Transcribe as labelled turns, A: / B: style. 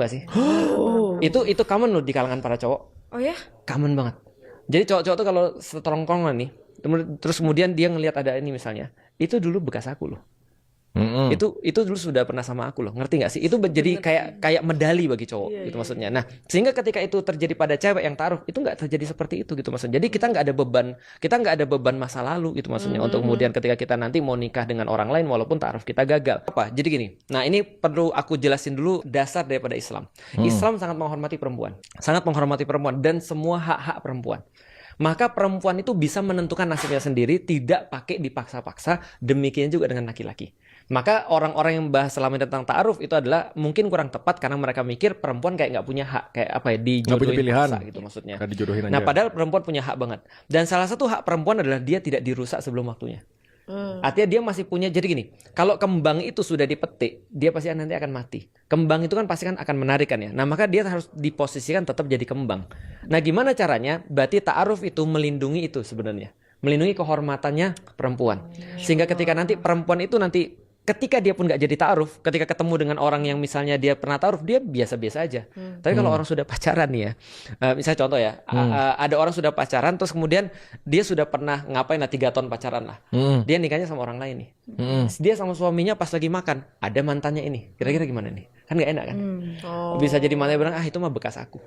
A: Gak sih? Itu common loh di kalangan para cowok.
B: Oh ya?
A: Common banget. Jadi cowok-cowok tuh kalau seterongkongan nih, terus kemudian dia ngelihat ada ini misalnya, itu dulu bekas aku loh. Itu dulu sudah pernah sama aku loh, ngerti nggak sih? Itu menjadi kayak medali bagi cowok gitu maksudnya. Nah, sehingga ketika itu terjadi pada cewek yang taruh, itu nggak terjadi seperti itu gitu maksudnya. Jadi kita nggak ada beban masa lalu gitu maksudnya. Untuk kemudian ketika kita nanti mau nikah dengan orang lain walaupun taruh kita gagal. Apa? Jadi gini. Nah, ini perlu aku jelasin dulu dasar daripada Islam. Islam sangat menghormati perempuan dan semua hak-hak perempuan. Maka perempuan itu bisa menentukan nasibnya sendiri, tidak pakai dipaksa-paksa. Demikian juga dengan laki-laki. Maka orang-orang yang bahas selama ini tentang ta'aruf itu adalah mungkin kurang tepat karena mereka mikir perempuan kayak nggak punya hak, kayak apa ya, dijodohin paksa gitu maksudnya.
C: Dijodohin
A: Nah,
C: aja.
A: padahal perempuan punya hak banget. Dan salah satu hak perempuan adalah dia tidak dirusak sebelum waktunya. Artinya dia masih punya, jadi gini, kalau kembang itu sudah dipetik, dia pasti nanti akan mati. Kembang itu kan pasti kan akan menarik kan ya. Nah, maka dia harus diposisikan tetap jadi kembang. Nah, gimana caranya? Berarti ta'aruf itu melindungi itu sebenarnya. Melindungi kehormatannya perempuan. Sehingga ketika nanti perempuan itu nanti ketika dia pun nggak jadi ta'aruf, ketika ketemu dengan orang yang misalnya dia pernah ta'aruf, dia biasa-biasa aja. Tapi kalau orang sudah pacaran nih ya, misalnya contoh ya, ada orang sudah pacaran, terus kemudian dia sudah pernah ngapain lah 3 tahun pacaran lah. Dia nikahnya sama orang lain nih. Dia sama suaminya pas lagi makan, ada mantannya ini. Kira-kira gimana nih? Kan nggak enak kan? Bisa jadi mantannya bilang, itu mah bekas aku.